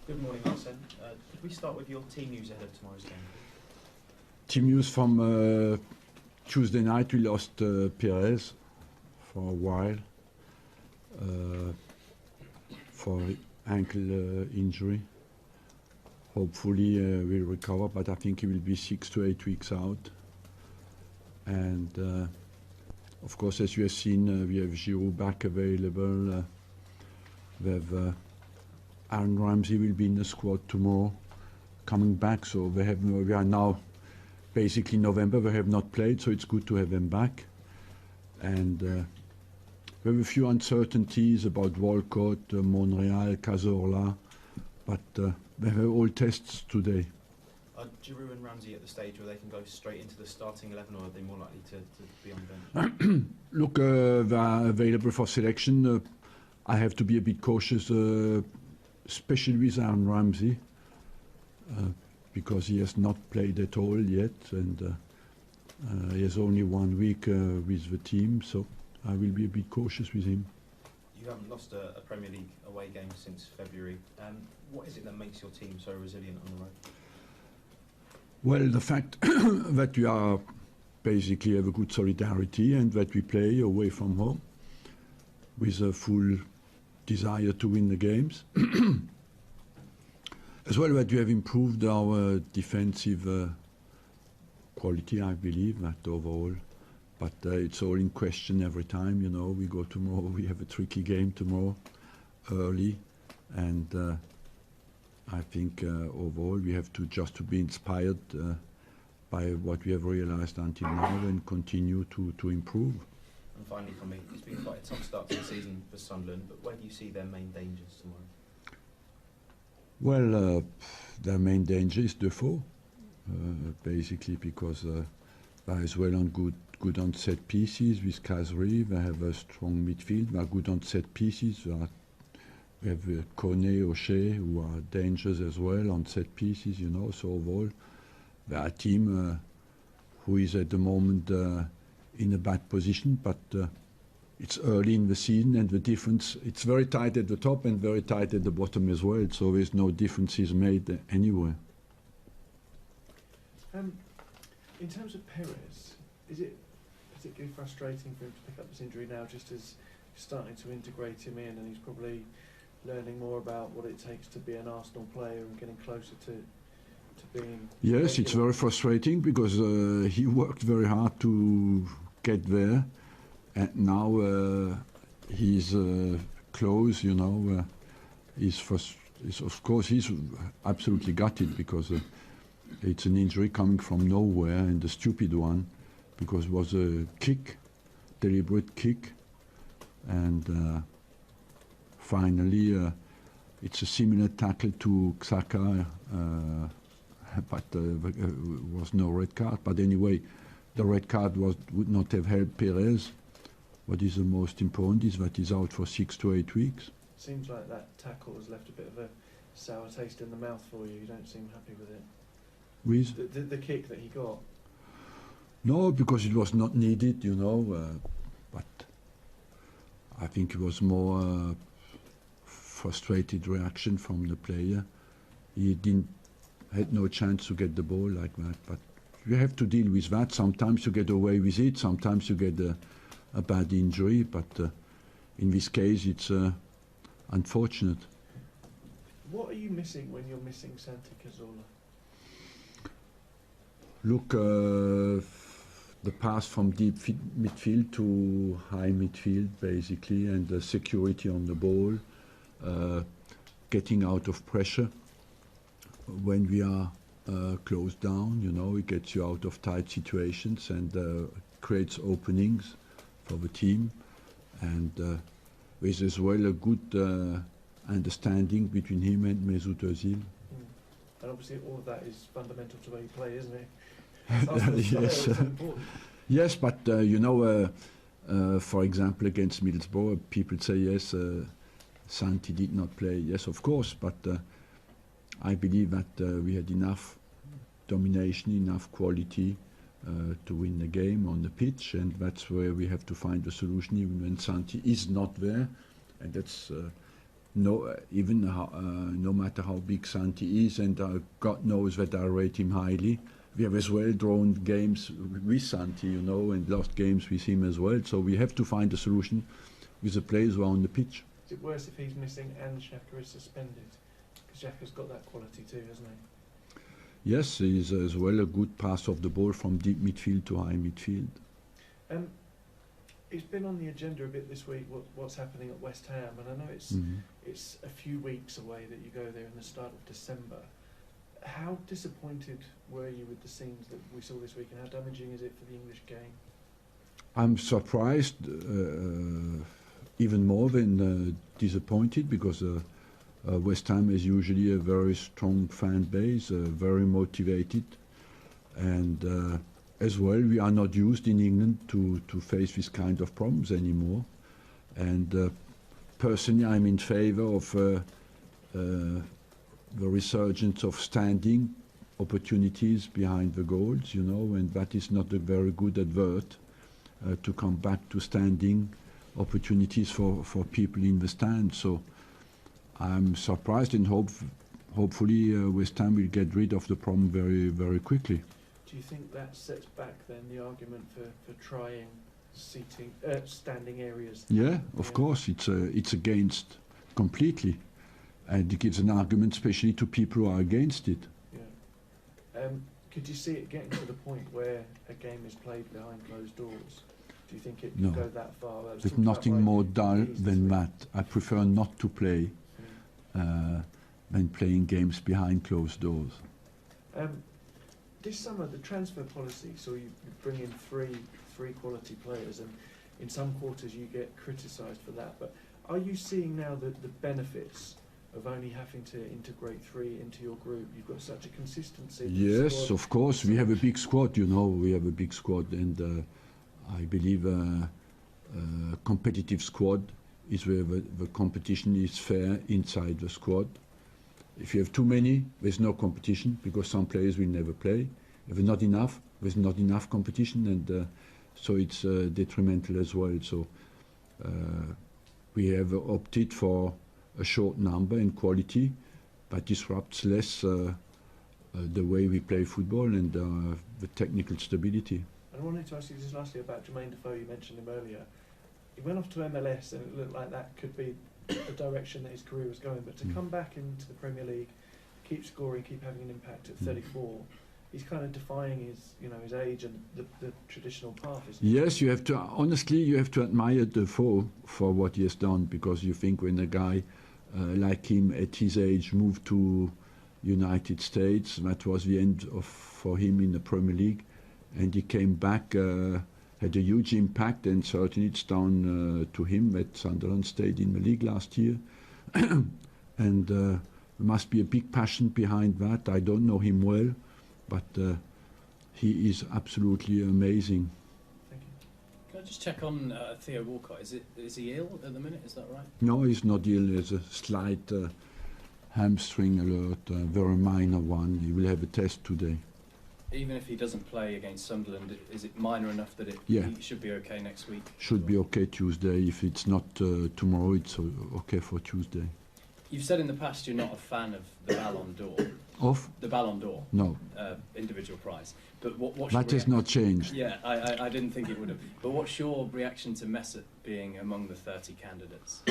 Good morning, Arsene. Could we start with your team news ahead of tomorrow's game? Team news from Tuesday night, we lost Perez for a while for ankle injury. Hopefully we'll recover, but I think he will be 6 to 8 weeks out. And of course, as you have seen, we have Giroud back available. We have Aaron Ramsey will be in the squad tomorrow, coming back. So we are now basically November. We have not played, so it's good to have them back. And we have a few uncertainties about Walcott, Monreal, Cazorla, but we have all tests today. Are Giroud and Ramsey at the stage where they can go straight into the starting 11, or are they more likely to be on the bench? Look, they are available for selection. I have to be a bit cautious, especially with Aaron Ramsey, because he has not played at all yet, and he has only 1 week with the team, so I will be a bit cautious with him. You haven't lost a Premier League away game since February. What is it that makes your team so resilient on the road? Well, the fact that we are basically have a good solidarity and that we play away from home with a full desire to win the games. As well, that we have improved our defensive quality, I believe, that overall. But it's all in question every time, you know. We go tomorrow, we have a tricky game tomorrow, early, and I think overall we have to just to be inspired by what we have realized until now and continue to improve. And finally, for me, it's been quite a tough start to the season for Sunderland, but where do you see their main dangers tomorrow? Well, their main danger is Defoe, basically because they are as well on good on set pieces with Kazri. They have a strong midfield. They are good on set pieces. We have Kone, O'Shea, who are dangerous as well on set pieces, you know. So overall, they are a team who is at the moment in a bad position, but it's early in the season, and the difference, it's very tight at the top and very tight at the bottom as well, so there's no differences made anywhere. In terms of Perez, is it particularly frustrating for him to pick up this injury now, just as he's starting to integrate him in, and he's probably learning more about what it takes to be an Arsenal player and getting closer to being... Yes, it's very frustrating because he worked very hard to get there, and now he's close, you know. Of course, he's absolutely gutted because it's an injury coming from nowhere, and a stupid one, because it was a kick, deliberate kick, and finally it's a similar tackle to Xhaka, but there was no red card. But anyway, the red card would not have helped Perez. What is the most important is that he's out for 6 to 8 weeks. Seems like that tackle has left a bit of a sour taste in the mouth for you. You don't seem happy with it. With? The kick that he got? No, because it was not needed, you know, but I think it was more frustrated reaction from the player. He had no chance to get the ball like that, but you have to deal with that. Sometimes you get away with it, sometimes you get a bad injury, but in this case it's unfortunate. What are you missing when you're missing Santi Cazorla? Look, the pass from deep midfield to high midfield, basically, and the security on the ball, getting out of pressure when we are closed down, you know, it gets you out of tight situations and creates openings for the team, and there's as well a good understanding between him and Mesut Özil. And obviously all of that is fundamental to where you play, isn't it? Yes, yes, but you know, for example, against Middlesbrough, people say yes, Santi did not play. Yes, of course, but I believe that we had enough domination, enough quality to win the game on the pitch, and that's where we have to find the solution, even when Santi is not there, and that's no matter how big Santi is, and God knows that I rate him highly. We have as well drawn games with Santi, you know, and lost games with him as well. So we have to find a solution with the players who are on the pitch. Is it worse if he's missing and Xhaka is suspended? Because Xhaka's got that quality too, hasn't he? Yes, he's as well a good pass of the ball from deep midfield to high midfield. It's been on the agenda a bit this week, what's happening at West Ham, and I know it's a few weeks away that you go there in the start of December. How disappointed were you with the scenes that we saw this week, and how damaging is it for the English game? I'm surprised even more than disappointed, because West Ham is usually a very strong fan base, very motivated, and as well we are not used in England to face this kind of problems anymore. And personally I'm in favour of the resurgence of standing opportunities behind the goals, you know, and that is not a very good advert to come back to standing opportunities for people in the stand. So I'm surprised, and hopefully West Ham will get rid of the problem very, very quickly. Do you think that sets back then the argument for trying seating, standing areas? Yeah, of course, it's against completely, and it gives an argument especially to people who are against it. Yeah. Could you see it getting to the point where a game is played behind closed doors? Do you think it could go that far? There's nothing more dull than that. I prefer not to play than playing games behind closed doors. This summer, the transfer policy, so you bring in three quality players, and in some quarters you get criticised for that. But are you seeing now the benefits of only having to integrate three into your group? You've got such a consistency. Yes, of course. We have a big squad, you know. We have a big squad, and I believe a competitive squad is where the competition is fair inside the squad. If you have too many, there's no competition, because some players will never play. If there's not enough competition, and so it's detrimental as well. So we have opted for a short number and quality, but disrupts less the way we play football and the technical stability. And I wanted to ask you just lastly about Jermaine Defoe. You mentioned him earlier. He went off to MLS, and it looked like that could be the direction that his career was going. But to come back into the Premier League, keep scoring, keep having an impact at 34, he's kind of defying his age and the traditional path. Yes, you have to admire Defoe for what he has done, because you think when a guy like him at his age moved to United States, that was the end for him in the Premier League, and he came back. Had a huge impact, and certainly it's down to him that Sunderland stayed in the league last year. And there must be a big passion behind that. I don't know him well, but he is absolutely amazing. Thank you. Can I just check on Theo Walcott? Is he ill at the minute? Is that right? No, he's not ill. There's a slight hamstring alert, a very minor one. He will have a test today. Even if he doesn't play against Sunderland, is it minor enough that he should be okay next week? Should be okay Tuesday. If it's not tomorrow, it's okay for Tuesday. You've said in the past you're not a fan of the Ballon d'Or. Of? The Ballon d'Or. No. Individual prize. But what's that has not changed. Yeah, I didn't think it would have. But what's your reaction to Mesut being among the 30 candidates?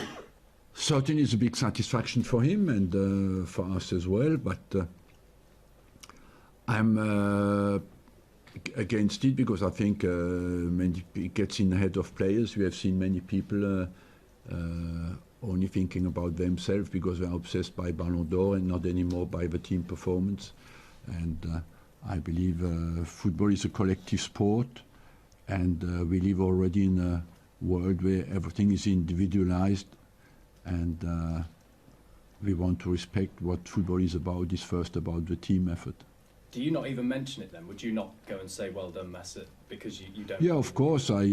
Certainly it's a big satisfaction for him and for us as well, but I'm against it, because I think it gets in the head of players. We have seen many people only thinking about themselves because they're obsessed by Ballon d'Or and not anymore by the team performance. And I believe football is a collective sport, and we live already in a world where everything is individualized, and we want to respect what football is about. Is first about the team effort. Do you not even mention it then? Would you not go and say, well done, Mesut, because you don't... Yeah, of course. I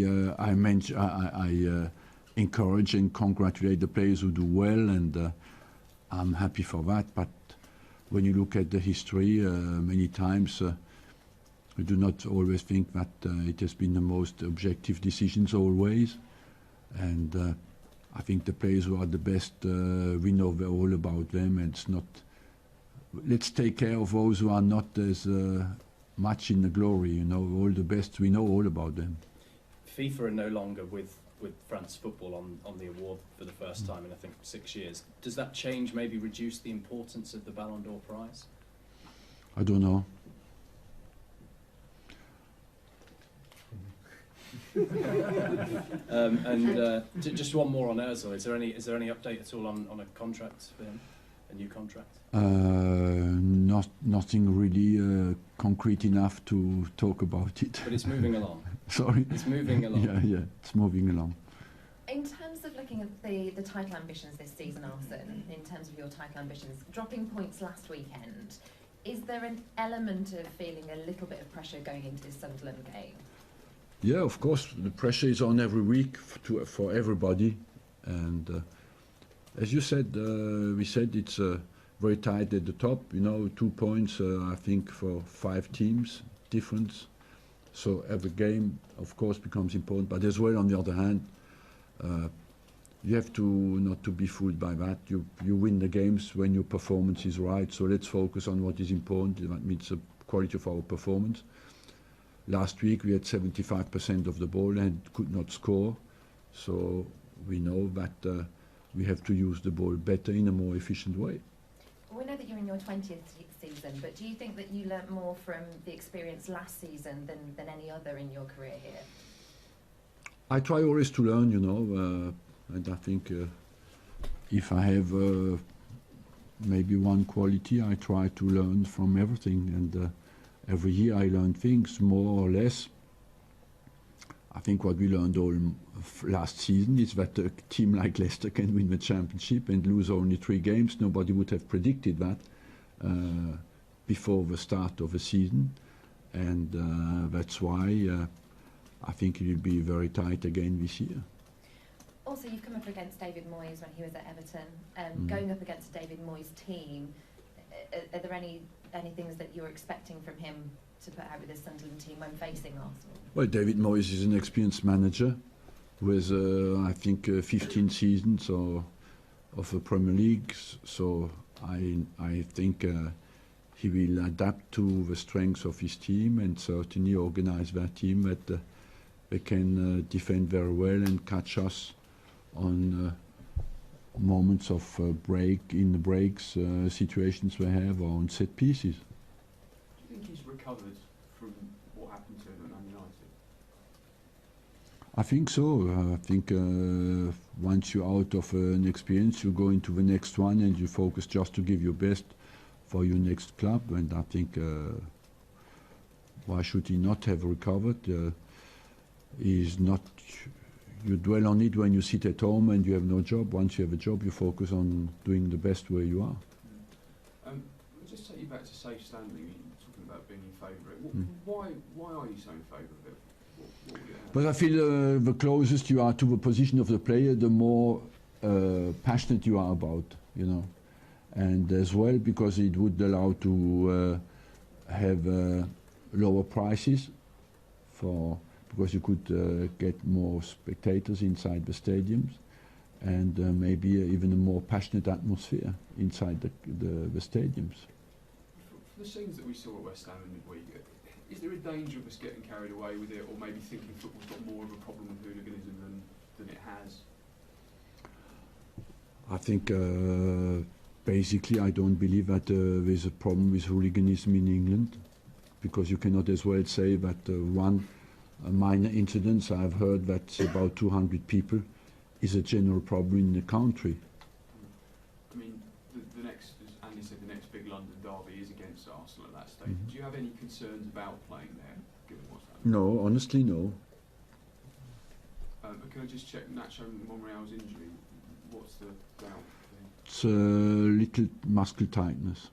encourage and congratulate the players who do well, and I'm happy for that. But when you look at the history, many times we do not always think that it has been the most objective decisions always. And I think the players who are the best, we know all about them, and it's not. Let's take care of those who are not as much in the glory. You know, all the best. We know all about them. FIFA are no longer with France football on the award for the first time in I think 6 years. Does that change, maybe reduce the importance of the Ballon d'Or prize? I don't know. Just one more on Ozil. Is there any update at all on a contract for him, a new contract? Nothing really concrete enough to talk about it. But it's moving along. Sorry. It's moving along. Yeah, it's moving along. In terms of looking at the title ambitions this season, Arsene, in terms of your title ambitions, dropping points last weekend, is there an element of feeling a little bit of pressure going into this Sunderland game? Yeah, of course, the pressure is on every week for everybody, and as you said, we said it's very tight at the top. You know, 2 points, I think, for 5 teams difference. So every game, of course, becomes important. But as well, on the other hand, you have to not to be fooled by that. You win the games when your performance is right. So let's focus on what is important. That means the quality of our performance. Last week we had 75% of the ball and could not score. So we know that we have to use the ball better in a more efficient way. We know that you're in your 20th season, but do you think that you learnt more from the experience last season than any other in your career here? I try always to learn, you know, and I think if I have maybe one quality, I try to learn from everything, and every year I learn things, more or less. I think what we learned all last season is that a team like Leicester can win the championship and lose only 3 games. Nobody would have predicted that before the start of the season, and that's why I think it will be very tight again this year. Also, you've come up against David Moyes when he was at Everton. Going up against David Moyes' team, are there any things that you're expecting from him to put out with his Sunderland team when facing Arsenal? Well, David Moyes is an experienced manager with, I think, 15 seasons of the Premier League. So I think he will adapt to the strengths of his team and certainly organize their team that they can defend very well and catch us on moments of breaks, situations we have, or on set pieces. Do you think he's recovered from what happened to him at Man United? I think so. I think once you're out of an experience, you go into the next one and you focus just to give your best for your next club. And I think why should he not have recovered? He's not. You dwell on it when you sit at home and you have no job. Once you have a job, you focus on doing the best where you are. I'll just take you back to safe standing. You're talking about being in favour of it. Why are you so in favour of it? But I feel the closest you are to the position of the player, the more passionate you are about, you know. And as well, because it would allow to have lower prices because you could get more spectators inside the stadiums, and maybe even a more passionate atmosphere inside the stadiums. For the scenes that we saw at West Ham in midweek, is there a danger of us getting carried away with it, or maybe thinking football's got more of a problem with hooliganism than it has? I think basically I don't believe that there's a problem with hooliganism in England, because you cannot as well say that one minor incident, I've heard that about 200 people, is a general problem in the country. I mean, the next, as Andy said, the next big London derby is against Arsenal at that stage. Do you have any concerns about playing there, given what's happening? No, honestly, no. Can I just check Nacho Monreal's injury? What's the doubt? It's a little muscle tightness.